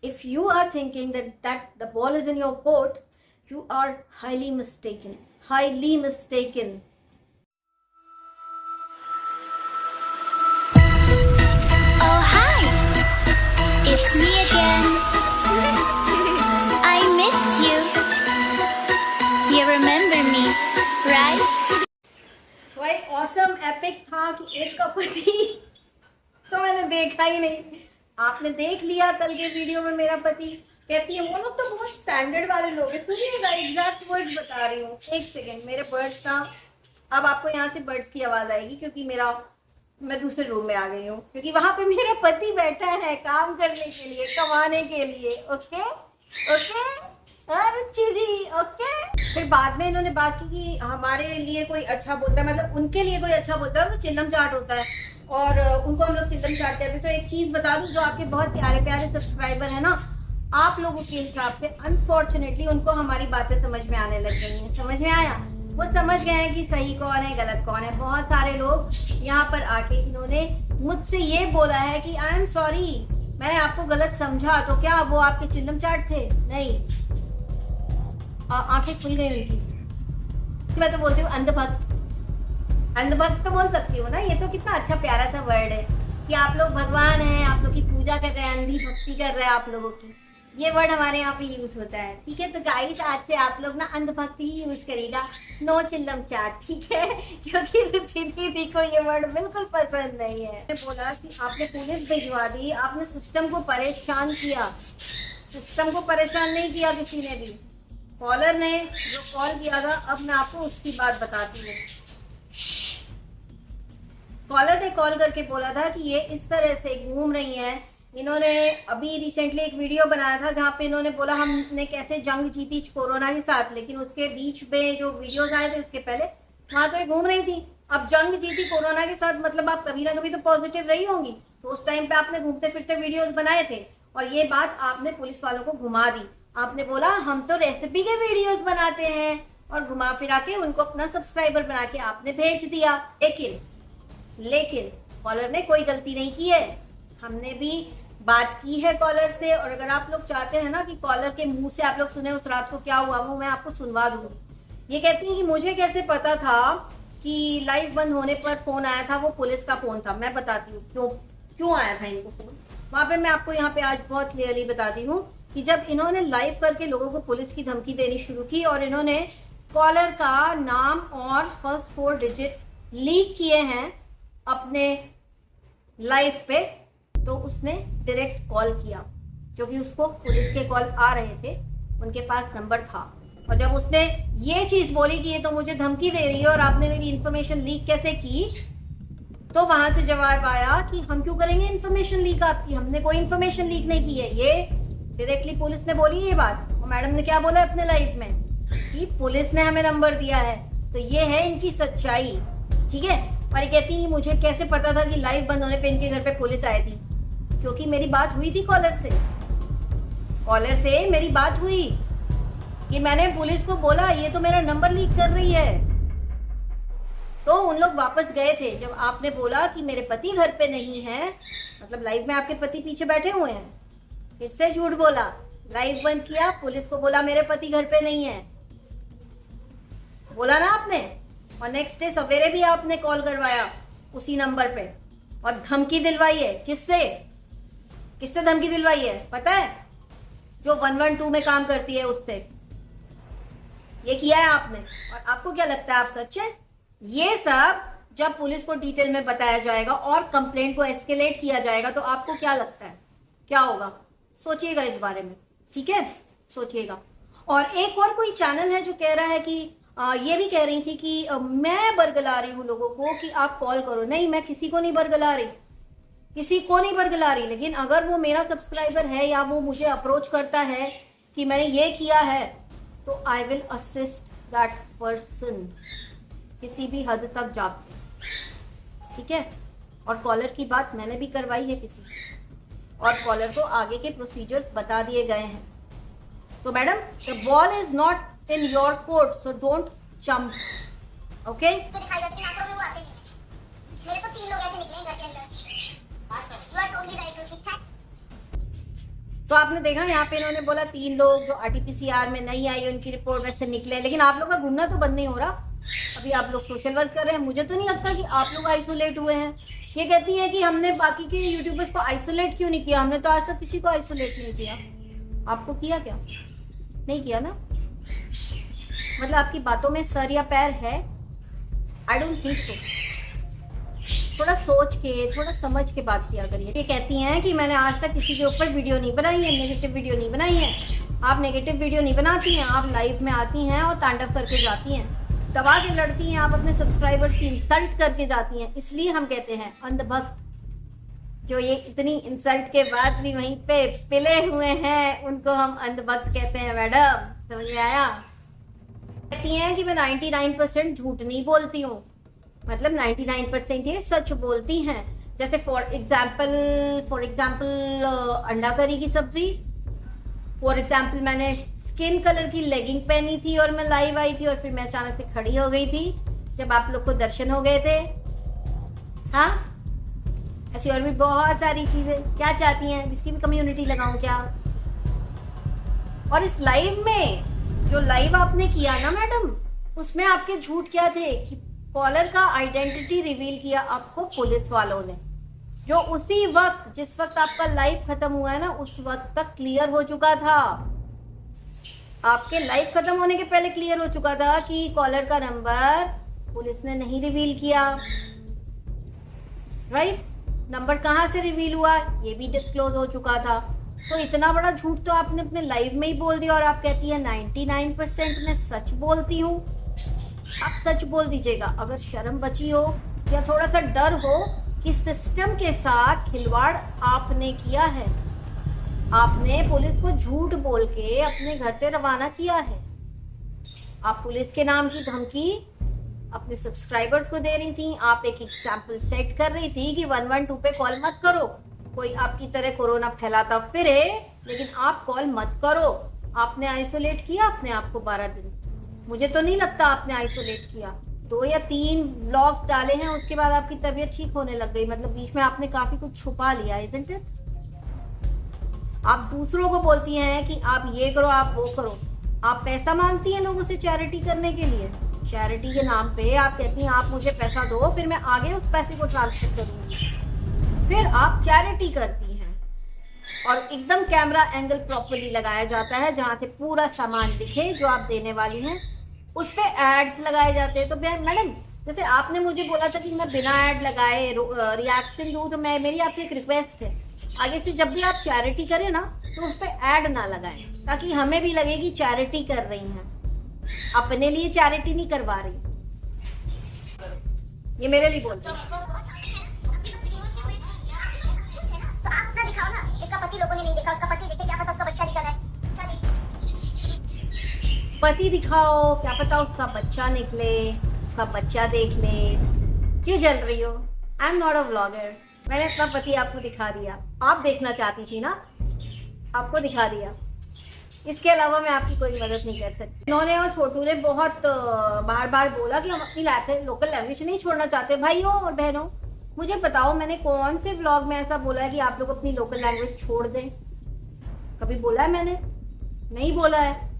If you are thinking that the ball is in your court, you are highly mistaken. Highly mistaken. Oh hi, it's me again. I missed you. You remember me, right? भाई awesome epic था कि एक का पति तो मैंने देखा ही नहीं। आपने देख लिया कल के वीडियो में मेरा पति। कहती है वो लोग तो बहुत स्टैंडर्ड वाले लोग हैं। सुनिएगा, एग्जैक्ट वर्ड्स बता रही हूँ। एक सेकेंड, मेरे बर्ड्स का, अब आपको यहाँ से बर्ड्स की आवाज आएगी क्योंकि मैं दूसरे रूम में आ गई हूँ, क्योंकि वहां पे मेरा पति बैठा है काम करने के लिए, कमाने के लिए। ओके ओके रुचि जी, ओके। फिर बाद में इन्होंने बात की कि हमारे लिए कोई अच्छा बोलता है, मतलब उनके लिए कोई अच्छा बोलता है वो चिल्लम चाट होता है और उनको हम लोग चिल्लम चाट कहते हैं। तो एक चीज बता दूं, जो आपके बहुत प्यारे प्यारे सब्सक्राइबर है ना, आप लोगों के हिसाब से अनफॉर्चुनेटली उनको हमारी बातें समझ में आने लग गई हैं। समझ में आया? वो समझ गए हैं कि सही कौन है गलत कौन है। बहुत सारे लोग यहाँ पर आके इन्होंने मुझसे ये बोला है कि आई एम सॉरी, मैंने आपको गलत समझा, तो क्या वो आपके चिल्लम चाट थे? नहीं, आंखें खुल गई उनकी। मैं तो बोलती हूँ अंधभक्त। अंधभक्त तो बोल सकती हूँ ना, ये तो कितना अच्छा प्यारा सा वर्ड है कि आप लोग भगवान हैं, आप लोग की पूजा कर रहे हैं, अंधी भक्ति कर रहे हैं आप लोगों की। ये वर्ड हमारे यहाँ पे यूज होता है, ठीक है। तो गाइस आज से आप लोग ना अंधभक्ति ही यूज करेगा, नो चिल्लम चाट, ठीक है, क्योंकि रुचि दीदी को ये वर्ड बिल्कुल पसंद नहीं है। मैंने बोला कि आपने पुलिस भिजवा दी, आपने सिस्टम को परेशान किया। सिस्टम को परेशान नहीं किया किसी ने भी, कॉलर ने जो कॉल किया था। अब मैं आपको उसकी बात बताती हूँ। कॉलर ने कॉल करके बोला था कि ये इस तरह से घूम रही हैं। इन्होंने अभी रिसेंटली एक वीडियो बनाया था जहाँ पे इन्होंने बोला हमने कैसे जंग जीती कोरोना के साथ, लेकिन उसके बीच में जो वीडियोस आए थे उसके पहले वहाँ तो ये घूम रही थी। अब जंग जीती कोरोना के साथ मतलब आप कभी ना कभी तो पॉजिटिव रही होंगी, तो उस टाइम पे आपने घूमते फिरते वीडियोस बनाए थे और ये बात आपने पुलिस वालों को घुमा दी। आपने बोला हम तो रेसिपी के वीडियोस बनाते हैं और घुमा फिरा के उनको अपना सब्सक्राइबर बना के आपने भेज दिया। लेकिन कॉलर ने कोई गलती नहीं की है। हमने भी बात की है कॉलर से, और अगर आप लोग चाहते हैं ना कि कॉलर के मुंह से आप लोग सुने उस रात को क्या हुआ, वो मैं आपको सुनवा दूंगी। ये कहती है कि मुझे कैसे पता था कि लाइव बंद होने पर फोन आया था, वो पुलिस का फोन था। मैं बताती हूँ क्यों आया था इनको फोन। वहां पे मैं आपको यहाँ पे आज बहुत क्लियरली बताती हूँ कि जब इन्होंने लाइव करके लोगों को पुलिस की धमकी देनी शुरू की और इन्होंने कॉलर का नाम और फर्स्ट 4 डिजिट लीक किए हैं अपने लाइव पे, तो उसने डायरेक्ट कॉल किया क्योंकि उसको पुलिस के कॉल आ रहे थे, उनके पास नंबर था। और जब उसने ये चीज बोली कि ये तो मुझे धमकी दे रही है और आपने मेरी इन्फॉर्मेशन लीक कैसे की, तो वहां से जवाब आया कि हम क्यों करेंगे इन्फॉर्मेशन लीक आपकी, हमने कोई इन्फॉर्मेशन लीक नहीं की है। ये डायरेक्टली पुलिस ने बोली ये बात। और मैडम ने क्या बोला अपने लाइफ में कि पुलिस ने हमें नंबर दिया है। तो ये है इनकी सच्चाई, ठीक है। और ये कहती है मुझे कैसे पता था कि लाइव बंद होने पे इनके घर पे पुलिस आई थी, क्योंकि मेरी बात हुई थी कॉलर से मेरी बात हुई कि मैंने पुलिस को बोला ये तो मेरा नंबर लीक कर रही है। तो उन लोग वापस गए थे जब आपने बोला कि मेरे पति घर पे नहीं है, मतलब लाइव में आपके पति पीछे बैठे हुए हैं। फिर से झूठ बोला, लाइव बंद किया, पुलिस को बोला मेरे पति घर पे नहीं है, बोला ना आपने। और नेक्स्ट डे सवेरे भी आपने कॉल करवाया उसी नंबर पे और धमकी दिलवाई है। किससे धमकी दिलवाई है पता है? जो 112 में काम करती है उससे ये किया है आपने। और आपको क्या लगता है आप सच है? ये सब जब पुलिस को डिटेल में बताया जाएगा और कंप्लेंट को एस्केलेट किया जाएगा तो आपको क्या लगता है क्या होगा? सोचिएगा इस बारे में, ठीक है, सोचिएगा। और एक और कोई चैनल है जो कह रहा है कि ये भी कह रही थी कि मैं बरगला रही हूँ लोगों को कि आप कॉल करो। नहीं, मैं किसी को नहीं बरगला रही, लेकिन अगर वो मेरा सब्सक्राइबर है या वो मुझे अप्रोच करता है कि मैंने ये किया है तो I will assist that person किसी भी हद तक जाके, ठीक है। और कॉलर की बात मैंने भी करवाई है किसी से और कॉलर को आगे के प्रोसीजर्स बता दिए गए हैं। तो madam, the ball is not in your court, so don't jump, okay. दिखाई देती है आंखों में, वो आते नहीं है। मेरे तो 3 लोग ऐसे निकले घर के अंदर। यू आर टोटली राइट, ठीक ठाक। तो आपने देखा यहाँ पे इन्होंने बोला 3 लोग जो RT-PCR में नहीं आई उनकी रिपोर्ट वैसे निकले, लेकिन आप लोग का घूमना तो बंद नहीं हो रहा। अभी आप लोग सोशल वर्क कर रहे हैं, मुझे तो नहीं लगता कि आप लोग आइसोलेट हुए हैं। ये कहती है कि हमने बाकी के यूट्यूबर्स को आइसोलेट क्यों नहीं किया, हमने तो आज तक किसी को आइसोलेट नहीं किया। आपको किया क्या? नहीं किया ना? मतलब आपकी बातों में सर या पैर है? I don't think so. थोड़ा सोच के, थोड़ा समझ के बात किया करिए। ये कहती हैं कि मैंने आज तक किसी के ऊपर वीडियो नहीं बनाई है, नेगेटिव वीडियो नहीं बनाई है। आप नेगेटिव वीडियो नहीं बनाती हैं, आप लाइव में आती हैं और तांडव करके जाती हैं, दबा के लड़ती हैं, आप अपने सब्सक्राइबर्स की इंसल्ट करके जाती हैं। इसलिए हम कहते हैं अंधभक्त, जो ये इतनी इंसल्ट के बाद भी वहीं पे पिले हुए हैं, उनको हम अंधभक्त कहते हैं। मैडम समझ में आया? कहती हैं कि मैं 99% झूठ नहीं बोलती हूँ, मतलब 99% ये सच बोलती हैं। जैसे फॉर एग्जाम्पल अंडा करी की सब्जी, फॉर एग्जाम्पल मैंने स्किन कलर की लेगिंग पहनी थी और मैं लाइव आई थी और फिर मैं अचानक से खड़ी हो गई थी जब आप लोग को दर्शन हो गए थे। हाँ, ऐसी और भी बहुत सारी चीजें। क्या चाहती हैं, इसकी भी कम्युनिटी लगाऊं क्या? और इस लाइव में जो लाइव आपने किया ना मैडम, उसमें आपके झूठ क्या थे कि कॉलर का आइडेंटिटी रिवील किया आपको पुलिस वालों ने, जो उसी वक्त जिस वक्त आपका लाइव खत्म हुआ है ना उस वक्त तक क्लियर हो चुका था। आपके लाइव खत्म होने के पहले क्लियर हो चुका था कि कॉलर का नंबर पुलिस ने नहीं रिवील किया। राइट? नंबर कहाँ से रिवील हुआ ये भी डिस्क्लोज हो चुका था। तो इतना बड़ा झूठ तो आपने अपने लाइव में ही बोल दिया और आप कहती है 99% मैं सच बोलती हूँ। आप सच बोल दीजिएगा। अगर शर्म बची हो या थोड़ा सा डर हो कि सिस्टम के साथ खिलवाड़ आपने किया है, आपने पुलिस को झूठ बोल के अपने घर से रवाना किया है, आप पुलिस के नाम की धमकी अपने सब्सक्राइबर्स को दे रही थी, आप एक एग्जाम्पल सेट कर रही थी कि 112 पे कॉल मत करो, कोई आपकी तरह कोरोना फैलाता फिरे लेकिन आप कॉल मत करो। आपने आइसोलेट किया अपने आप को 12 दिन। मुझे तो नहीं लगता आपने आइसोलेट किया। 2 या 3 व्लॉग्स डाले हैं, उसके बाद आपकी तबीयत ठीक होने लग गई, मतलब बीच में आपने काफी कुछ छुपा लिया, isn't it? आप दूसरों को बोलती हैं कि आप ये करो, आप वो करो। आप पैसा मांगती हैं लोगों से चैरिटी करने के लिए। चैरिटी के नाम पे आप कहती हैं आप मुझे पैसा दो, फिर मैं आगे उस पैसे को ट्रांसफर करूंगी। फिर आप चैरिटी करती हैं और एकदम कैमरा एंगल प्रॉपर्ली लगाया जाता है जहां से पूरा सामान दिखे जो आप देने वाली हैं। उस पे एड्स लगाए जाते हैं। तो मैडम, जैसे आपने मुझे बोला था कि मैं बिना ऐड लगाए रिएक्शन दूं, तो मेरी आपसे एक रिक्वेस्ट है, आगे से जब भी आप चैरिटी करें ना तो उस पे ऐड ना लगाएं, ताकि हमें भी लगे कि चैरिटी कर रही हैं, अपने लिए चैरिटी नहीं करवा रही। ये मेरे लिए बोलते हैं। तो आप अपना दिखाओ ना। इसका पति लोगों ने नहीं देखा, उसका पति देखे, क्या पता उसका बच्चा निकला है। अच्छा पति दिखाओ, क्या पता उसका बच्चा निकले, उसका बच्चा देख ले। क्यों जल रही हो? I am not a vlogger. मैंने अपना पति आपको दिखा दिया, आप देखना चाहती थी ना, आपको दिखा दिया। इसके अलावा मैं आपकी कोई मदद नहीं कर सकती। इन्होंने और छोटू ने बहुत बार बार बोला कि हम अपनी लोकल लैंग्वेज नहीं छोड़ना चाहते। भाइयों और बहनों, मुझे बताओ मैंने कौन से व्लॉग में ऐसा बोला है कि आप लोग अपनी लोकल लैंग्वेज छोड़ दें? कभी बोला है मैंने? नहीं बोला है।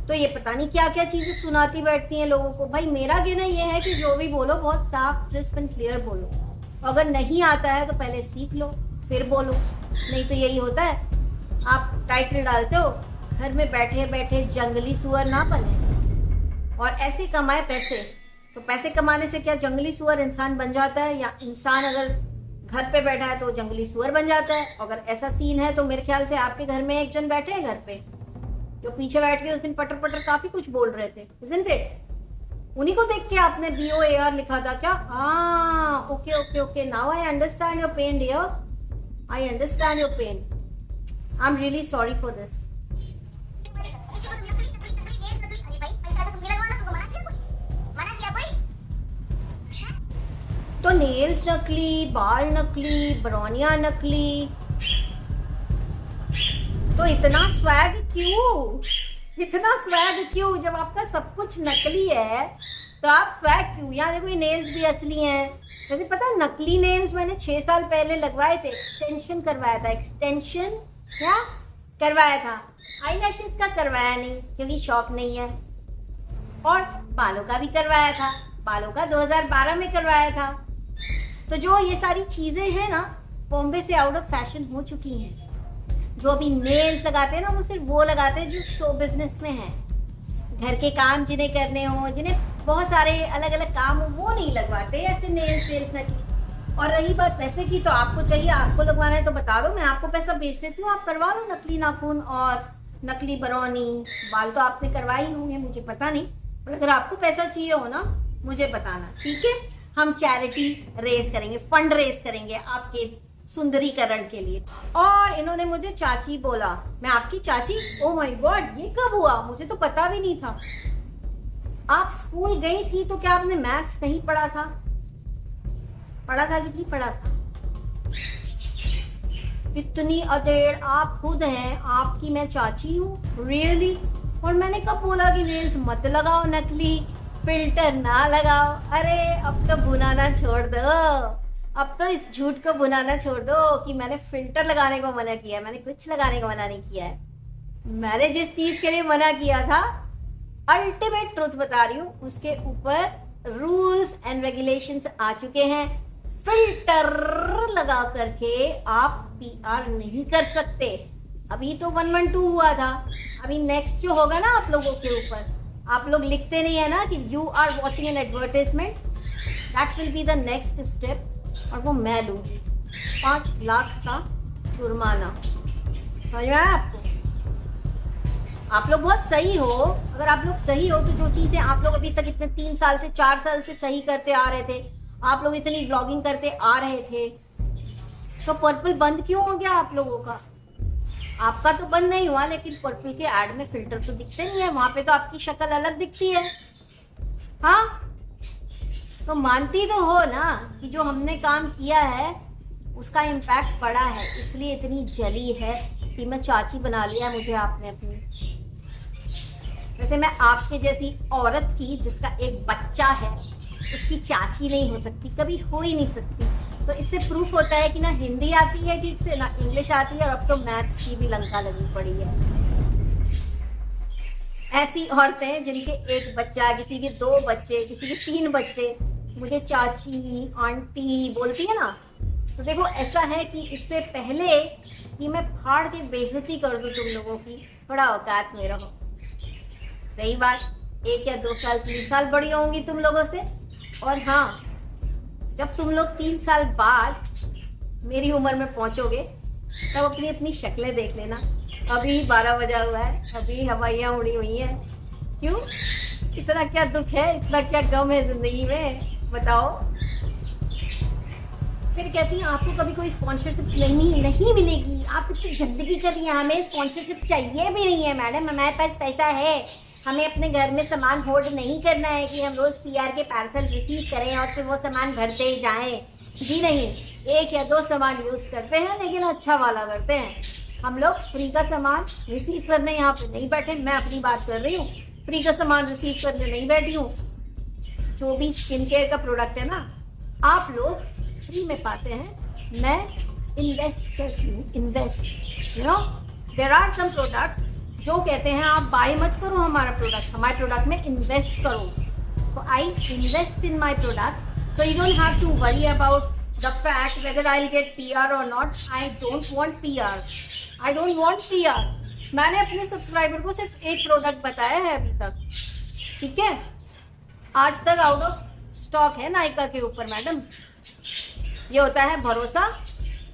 तो ये पता नहीं क्या क्या चीजें सुनाती बैठती हैं लोगों को। भाई मेरा कहना ये है कि जो भी बोलो बहुत साफ, क्रिस्प एंड क्लियर बोलो। अगर नहीं आता है तो पहले सीख लो फिर बोलो। नहीं तो यही होता है, आप टाइटल डालते हो, घर में बैठे बैठे जंगली सुअर ना बने और ऐसे कमाए पैसे। तो पैसे कमाने से क्या जंगली सुअर इंसान बन जाता है, या इंसान अगर घर पे बैठा है तो जंगली सुअर बन जाता है? अगर ऐसा सीन है तो मेरे ख्याल से आपके घर में एक जन बैठे हैं घर पे, जो पीछे बैठ के उस दिन पटर पटर काफी कुछ बोल रहे थे, isn't it? उन्हीं को देख के आपने BOAR लिखा था क्या? हाँ, okay okay okay, now I understand your pain dear, I understand your pain, I am really sorry for this. तो नेल्स नकली, बाल नकली, ब्रौनिया नकली, तो इतना स्वैग क्यों? इतना स्वैग क्यों? जब आपका सब कुछ नकली है तो आप स्वैग क्यों? यहाँ देखो ये नेल्स भी असली हैं। वैसे पता है नकली नेल्स मैंने 6 साल पहले लगवाए थे, एक्सटेंशन करवाया था, एक्सटेंशन क्या करवाया था? आईलैशेस का करवाया नहीं क्योंकि शौक नहीं है, और बालों का भी करवाया था, बालों का 2012 में करवाया था। तो जो ये सारी चीज़ें हैं ना, बॉम्बे से आउट ऑफ फैशन हो चुकी हैं। जो अभी नेल्स लगाते हैं ना, वो सिर्फ वो लगाते हैं जो शो बिजनेस में है। घर के काम जिन्हें करने हो, जिन्हें बहुत सारे अलग अलग काम हो, वो नहीं लगवाते ऐसे नेल्स वेल्स नकली। और रही बात पैसे की, तो आपको चाहिए, आपको लगवाना है तो बता दो, मैं आपको पैसा भेज देती हूँ, आप करवा लो नकली नाखून और नकली बरौनी। बाल तो आपने करवाए ही होंगे, मुझे पता नहीं, पर अगर आपको पैसा चाहिए हो ना, मुझे बताना, ठीक है? हम चैरिटी रेस करेंगे, फंड रेस करेंगे आपके सुंदरीकरण के लिए। और इन्होंने मुझे चाची बोला, मैं आपकी चाची? ओह माय गॉड, ये कब हुआ? मुझे तो पता भी नहीं था। आप स्कूल गई थी तो क्या आपने मैथ्स नहीं पढ़ा था? पढ़ा था कि नहीं पढ़ा था? इतनी अदेड़ आप खुद हैं, आपकी मैं चाची हूँ? रियली? और मैंने कब बोला कि नेल्स मत लगाओ नकली, फिल्टर ना लगाओ? अरे अब तो भुनाना छोड़ दो, अब तो इस झूठ को भुनाना छोड़ दो कि मैंने फिल्टर लगाने को मना किया। मैंने कुछ लगाने को मना नहीं किया है। मैंने जिस चीज के लिए मना किया था, अल्टीमेट ट्रुथ बता रही हूँ, उसके ऊपर रूल्स एंड रेगुलेशंस आ चुके हैं। फिल्टर लगा करके आप PR नहीं कर सकते। अभी तो 112 हुआ था, अभी नेक्स्ट जो होगा ना आप लोगों के ऊपर, आप लोग लिखते नहीं है ना कि you are watching an advertisement, that will be the next step, और वो मैं लूंगी 5 लाख का जुर्माना। समझ में आया आपको? आप लोग बहुत सही हो। अगर आप लोग सही हो तो जो चीजें आप लोग अभी तक इतने 3 साल से 4 साल से सही करते आ रहे थे, आप लोग इतनी व्लॉगिंग करते आ रहे थे, तो पर्पल बंद क्यों हो गया आप लोगों का? आपका तो बंद नहीं हुआ, लेकिन पर्पल के ऐड में फिल्टर तो दिखते नहीं है, वहां पे तो आपकी शक्ल अलग दिखती है। हाँ, तो मानती तो हो ना कि जो हमने काम किया है उसका इम्पैक्ट पड़ा है, इसलिए इतनी जली है कि मैं चाची बना लिया मुझे आपने अपनी। वैसे मैं आपके जैसी औरत की जिसका एक बच्चा है, उसकी चाची नहीं हो सकती, कभी हो ही नहीं सकती। तो इससे प्रूफ होता है कि ना हिंदी आती है ठीक से, ना इंग्लिश आती है, और अब तो मैथ्स की भी लंका लगी पड़ी है। ऐसी औरतें जिनके एक बच्चा, किसी के 2 बच्चे, किसी के 3 बच्चे, मुझे चाची आंटी बोलती है ना, तो देखो ऐसा है कि इससे पहले कि मैं फाड़ के बेइज्जती कर दूं तुम लोगों की, थोड़ा औकात में रहो। रही बात 1 या 2 साल 3 साल बड़ी होंगी तुम लोगों से, और हाँ, जब तुम लोग 3 साल बाद मेरी उम्र में पहुंचोगे तब अपनी अपनी शक्लें देख लेना। अभी 12 बजा हुआ है, अभी हवाइयाँ उड़ी हुई हैं। क्यों? इतना क्या दुख है, इतना क्या गम है जिंदगी में, बताओ। फिर कहती हैं आपको कभी कोई स्पॉन्सरशिप नहीं मिलेगी, आप इतनी गंदगी कर रही हैं, हमें स्पॉन्सरशिप चाहिए भी नहीं है मैडम, हमारे पास पैसा है, हमें अपने घर में सामान होल्ड नहीं करना है कि हम रोज PR के पार्सल रिसीव करें और फिर वो सामान भरते ही जाएं। जी नहीं, 1 या 2 सामान यूज़ करते हैं, लेकिन अच्छा वाला करते हैं। हम लोग फ्री का सामान रिसीव करने यहाँ पे नहीं बैठे। मैं अपनी बात कर रही हूँ, फ्री का सामान रिसीव करने नहीं बैठी हूँ। जो भी स्किन केयर का प्रोडक्ट है ना, आप लोग फ्री में पाते हैं, मैं इन्वेस्ट करती हूँ। Invest, you know, there are some product जो कहते हैं आप बाय मत करो हमारा प्रोडक्ट, हमारे प्रोडक्ट में इन्वेस्ट करो। So I invest in my product, so you don't have to worry about the fact whether I'll get PR or not. I don't want PR. I don't want PR. मैंने अपने subscriber को सिर्फ एक product बताया है अभी तक, ठीक है? आज तक आउट ऑफ स्टॉक है नायका के ऊपर मैडम। ये होता है भरोसा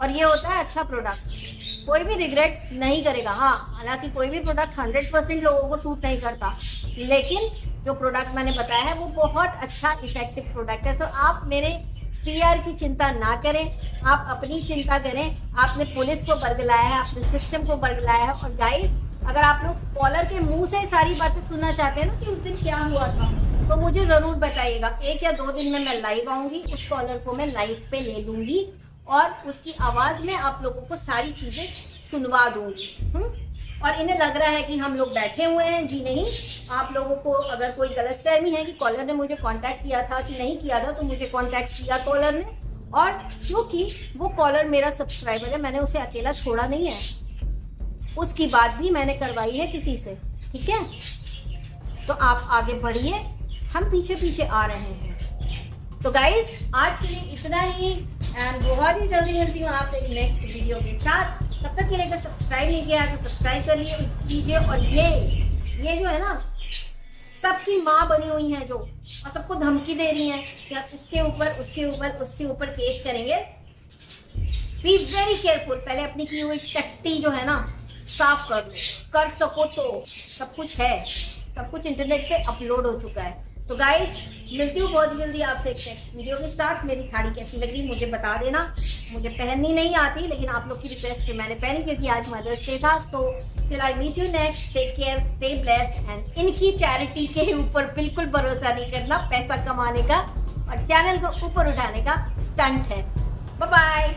और ये होता है अच्छा प्रोडक्ट। कोई भी रिग्रेट नहीं करेगा। हाँ, हालांकि कोई भी प्रोडक्ट 100% लोगों को सूट नहीं करता, लेकिन जो प्रोडक्ट मैंने बताया है वो बहुत अच्छा इफेक्टिव प्रोडक्ट है। तो आप मेरे PR की चिंता ना करें, आप अपनी चिंता करें। आपने पुलिस को बरगलाया है, आपने सिस्टम को बरगलाया है। और गाइस, अगर आप लोग कॉलर के मुंह से सारी बातें सुनना चाहते हैं ना कि उस दिन क्या हुआ था, तो मुझे ज़रूर बताइएगा। 1 या 2 दिन में मैं लाइव आऊँगी, उस कॉलर को मैं लाइव पे ले लूँगी और उसकी आवाज़ में आप लोगों को सारी चीज़ें सुनवा दूँगी। और इन्हें लग रहा है कि हम लोग बैठे हुए हैं। जी नहीं, आप लोगों को अगर कोई गलतफहमी है कि कॉलर ने मुझे कांटेक्ट किया था कि नहीं किया था, तो मुझे कांटेक्ट किया कॉलर ने। और क्योंकि वो कॉलर मेरा सब्सक्राइबर है, मैंने उसे अकेला छोड़ा नहीं है। उसकी बात भी मैंने करवाई है किसी से, ठीक है। तो आप आगे बढ़िए, हम पीछे पीछे आ रहे हैं। तो गाइस आज के लिए इतना ही, एंड बहुत ही जल्दी मिलती हूँ आपसे एक नेक्स्ट वीडियो के साथ। तब तक के लिए अगर सब्सक्राइब नहीं किया तो सब्सक्राइब कर लीजिए। और ये जो है ना, सबकी माँ बनी हुई है जो, और सबको धमकी दे रही हैं कि आप इसके ऊपर उसके ऊपर केस करेंगे। बी वेरी केयरफुल, पहले अपनी की हुई टट्टी जो है ना साफ कर लो, कर सको तो। सब कुछ है, सब कुछ इंटरनेट पे अपलोड हो चुका है। तो गाइस मिलती हूँ बहुत जल्दी आपसे एक नेक्स्ट वीडियो के साथ। मेरी साड़ी कैसी लग रही मुझे बता देना, मुझे पहननी नहीं आती, लेकिन आप लोग की रिक्वेस्ट पे मैंने पहनी क्योंकि आज मदर्स डे था। तो till I meet you next, take care, stay blessed, and इनकी चैरिटी के ऊपर बिल्कुल भरोसा नहीं करना, पैसा कमाने का और चैनल को ऊपर उठाने का स्टंट है। Bye bye.